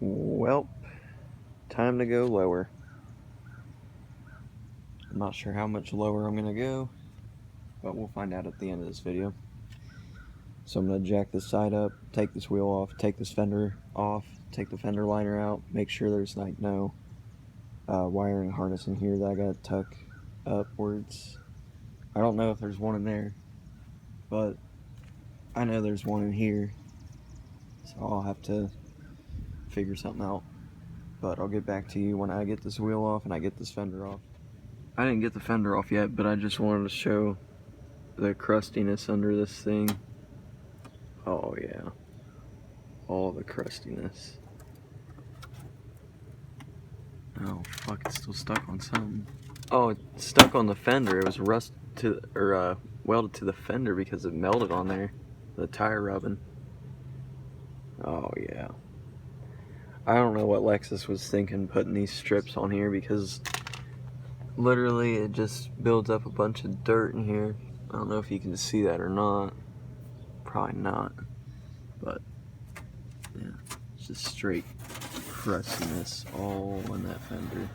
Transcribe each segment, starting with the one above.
Well, time to go lower. I'm not sure how much lower I'm gonna go, but we'll find out at the end of this video. So I'm gonna jack this side up, take this wheel off, take this fender off, take the fender liner out, make sure there's like no wiring harness in here that I gotta tuck upwards. I don't know if there's one in there, but I know there's one in here, so I'll have to figure something out. But I'll get back to you when I get this wheel off and I get this fender off. I didn't get the fender off yet, but I just wanted to show the crustiness under this thing. Oh yeah, all the crustiness. Oh fuck, it's still stuck on something. Oh, it's stuck on the fender. It was welded to the fender because it melted on there. The tire rubbing. Oh yeah. I don't know what Lexus was thinking putting these strips on here, because literally it just builds up a bunch of dirt in here. I don't know if you can see that or not. Probably not. But yeah, it's just straight crustiness all in that fender.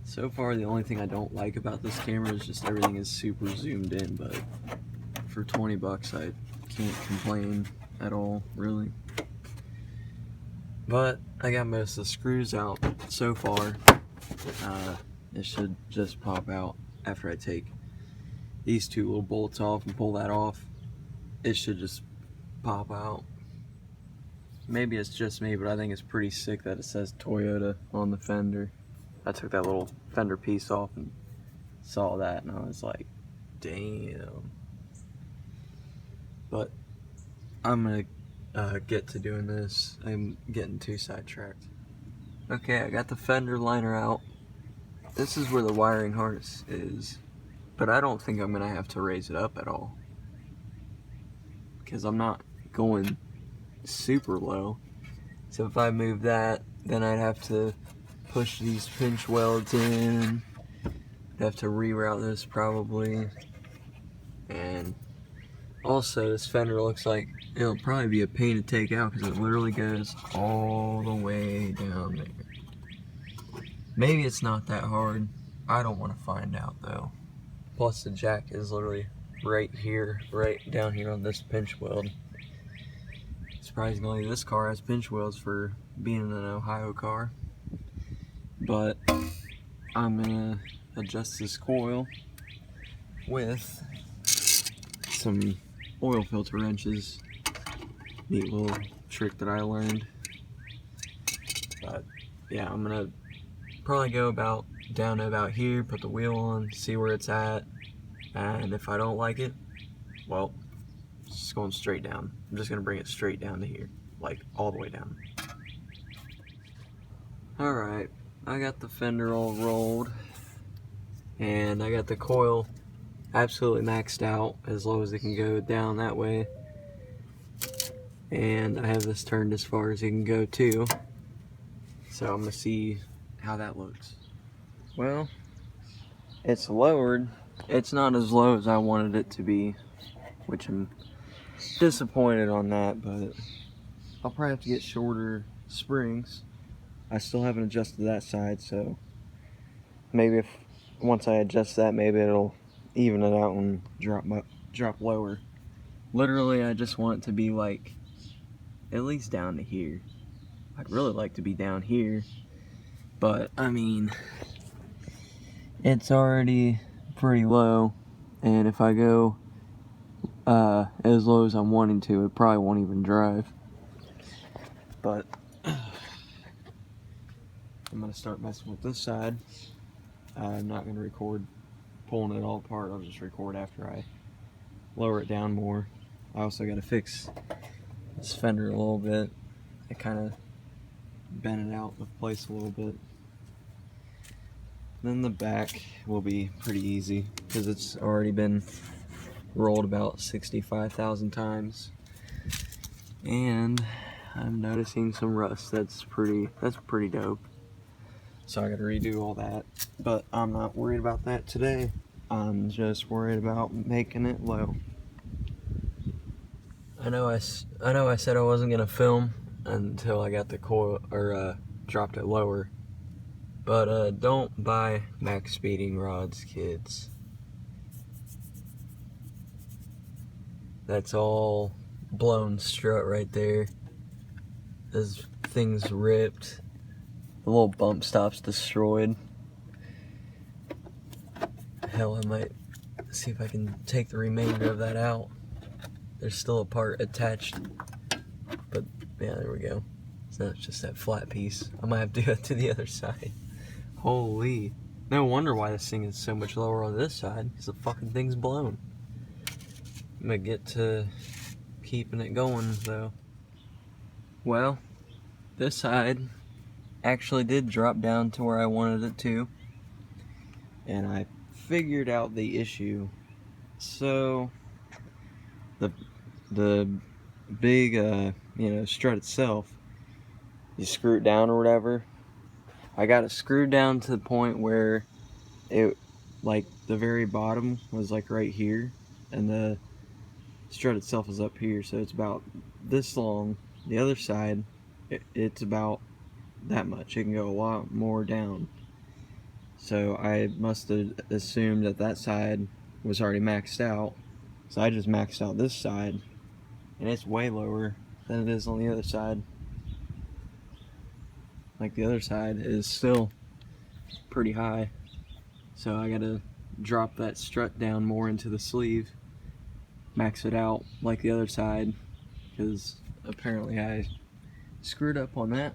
So far the only thing I don't like about this camera is just everything is super zoomed in, but for 20 bucks I can't complain at all, really. But I got most of the screws out so far. It should just pop out after I take these two little bolts off and pull that off. It should just pop out. Maybe it's just me, but I think it's pretty sick that it says Toyota on the fender. I took that little fender piece off and saw that and I was like, damn. But I'm gonna get to doing this. I'm getting too sidetracked. Okay, I got the fender liner out. This is where the wiring harness is, but I don't think I'm gonna have to raise it up at all, because I'm not going super low. So if I move that, then I'd have to push these pinch welds in. I'd have to reroute this probably. And also this fender looks like it'll probably be a pain to take out, because it literally goes all the way down there. Maybe it's not that hard. I don't want to find out though. Plus the jack is literally right here, right down here on this pinch weld. Surprisingly, this car has pinch welds for being an Ohio car. But I'm gonna adjust this coil with some oil filter wrenches. Neat little trick that I learned. But yeah, I'm gonna probably go down to about here, put the wheel on, see where it's at, and if I don't like it, well, it's just going straight down. I'm just gonna bring it straight down to here, like all the way down. Alright, I got the fender all rolled, and I got the coil absolutely maxed out as low as it can go down that way, and I have this turned as far as it can go too, so I'm gonna see how that looks. Well, it's lowered. It's not as low as I wanted it to be, which I'm disappointed on that, but I'll probably have to get shorter springs. I still haven't adjusted that side, so maybe once I adjust that, maybe it'll even it out and drop lower. Literally, I just want it to be like at least down to here. I'd really like to be down here, but I mean, it's already pretty low, and if I go as low as I'm wanting to, it probably won't even drive. But I'm gonna start messing with this side. I'm not gonna record pulling it all apart. I'll just record after I lower it down more. I also gotta fix this fender a little bit. I kind of bent it out of place a little bit. Then the back will be pretty easy, because it's already been rolled about 65,000 times, and I'm noticing some rust. That's pretty dope. So I gotta redo all that, but I'm not worried about that today. I'm just worried about making it low. I know I said I wasn't gonna film until I got the coil, or dropped it lower. But don't buy max speeding rods, kids. That's all blown strut right there. This thing's ripped. The little bump stop's destroyed. Hell, I might see if I can take the remainder of that out. There's still a part attached, but yeah, there we go. So it's just that flat piece. I might have to do it to the other side. Holy, no wonder why this thing is so much lower on this side, because the fucking thing's blown. I'm gonna get to keeping it going though. Well, this side actually did drop down to where I wanted it to, and I figured out the issue. So the big strut itself, you screw it down or whatever. I got it screwed down to the point where it, like, the very bottom was like right here, and the strut itself is up here, so it's about this long. The other side, it's about that much. It can go a lot more down. So I must have assumed that that side was already maxed out, so I just maxed out this side, and it's way lower than it is on the other side. Like, the other side is still pretty high, so I gotta drop that strut down more into the sleeve, max it out like the other side, because apparently I screwed up on that.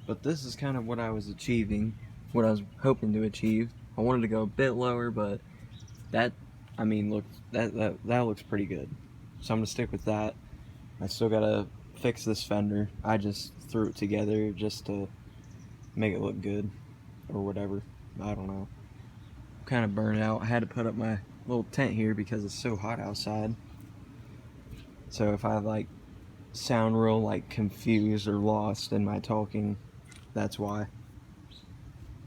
But this is kind of what I was achieving, what I was hoping to achieve. I wanted to go a bit lower, but that, I mean, look, that looks pretty good. So I'm gonna stick with that. I still gotta fix this fender. I just threw it together just to make it look good, or whatever. I don't know. I'm kind of burned out. I had to put up my little tent here because it's so hot outside. So if I like sound real like confused or lost in my talking, that's why.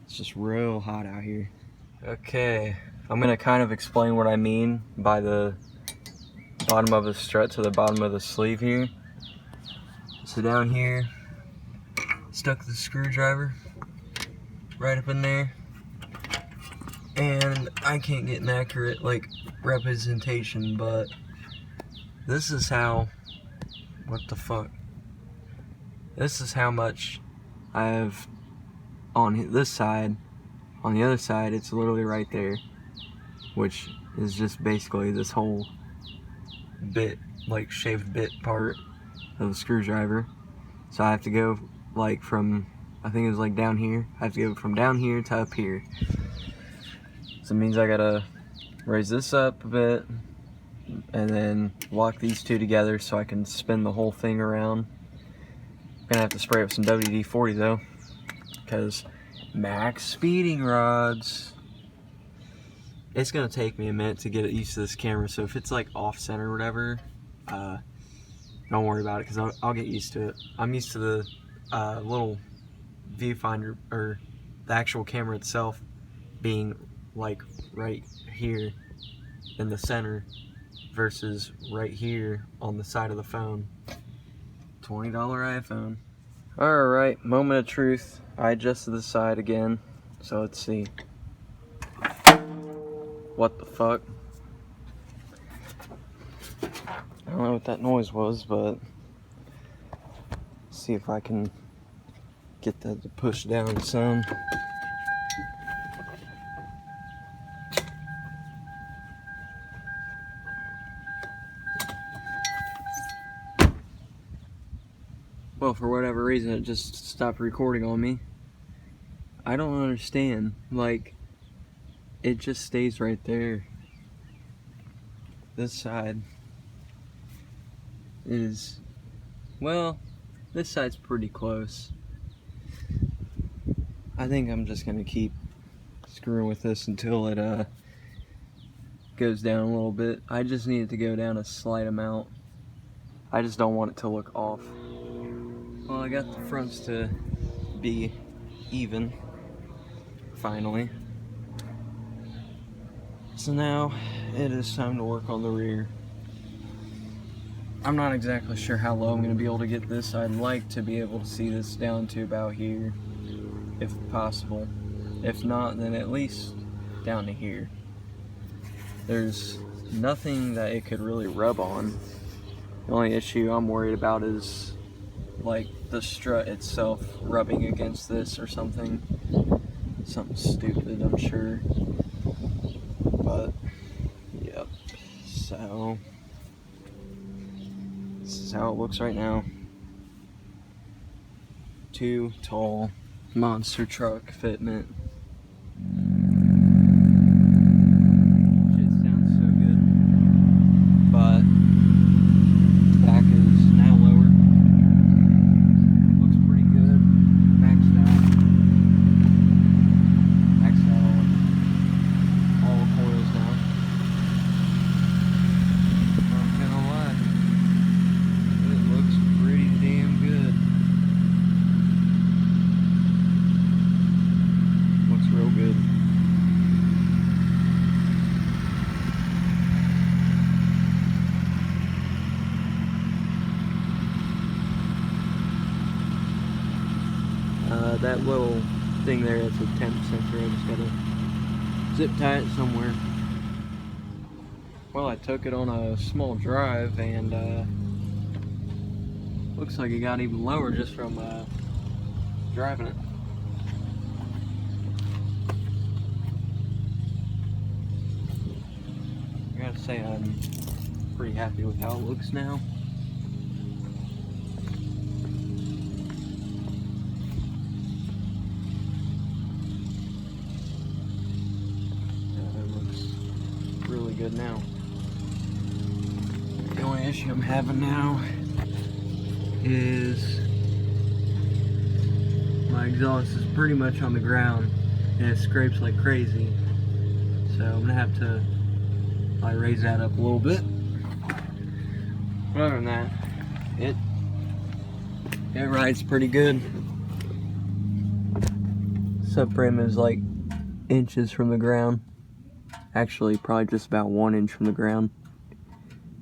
It's just real hot out here. Okay, I'm gonna kind of explain what I mean by the bottom of the strut to the bottom of the sleeve here. So down here, stuck the screwdriver right up in there, and I can't get an accurate like representation, but this is how, what the fuck, this is how much I have on this side. On the other side, it's literally right there, which is just basically this whole bit, like shaved bit part of the screwdriver. So I have to go like from, I think it was like down here, I have to go from down here to up here. So it means I gotta raise this up a bit and then lock these two together so I can spin the whole thing around. I'm gonna have to spray up some WD-40 though, because max speeding rods. It's gonna take me a minute to get used to this camera, so if it's like off center or whatever, don't worry about it, because I'll get used to it. I'm used to the little viewfinder, or the actual camera itself, being like right here in the center versus right here on the side of the phone. $20 iPhone. Alright, moment of truth. I adjusted the side again, so let's see. What the fuck? I don't know what that noise was, but see if I can get that to push down some. Well, for whatever reason, it just stopped recording on me. I don't understand. Like, it just stays right there. This side is, well, this side's pretty close. I think I'm just gonna keep screwing with this until it goes down a little bit. I just need it to go down a slight amount. I just don't want it to look off. Well, I got the fronts to be even, finally. So now it is time to work on the rear. I'm not exactly sure how low I'm going to be able to get this. I'd like to be able to see this down to about here, if possible. If not, then at least down to here. There's nothing that it could really rub on. The only issue I'm worried about is like the strut itself rubbing against this or something. Something stupid, I'm sure. But, yep. So, this is how it looks right now. Two tall monster truck fitment. Shit sounds so good. But back is now lower. Looks pretty good. Maxed out. Maxed out all the coils now. Not gonna lie. It looks pretty damn good. Looks real good. That little thing there, that's a temp sensor. I just gotta zip tie it somewhere. Well, I took it on a small drive and looks like it got even lower just from driving it. I gotta say I'm pretty happy with how it looks now. It looks really good now. The only issue I'm having now is my exhaust is pretty much on the ground and it scrapes like crazy. So I'm gonna have to raise that up a little bit. But other than that, it rides pretty good. Subframe is like inches from the ground. Actually, probably just about 1 inch from the ground.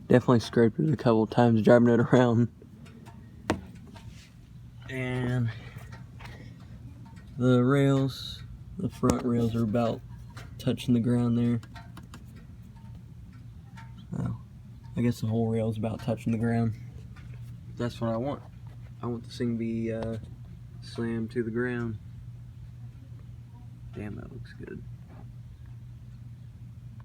Definitely scraped it a couple of times driving it around. And the rails, the front rails are about touching the ground there. Oh, I guess the whole rail is about touching the ground. That's what I want. I want this thing to be slammed to the ground. Damn, that looks good.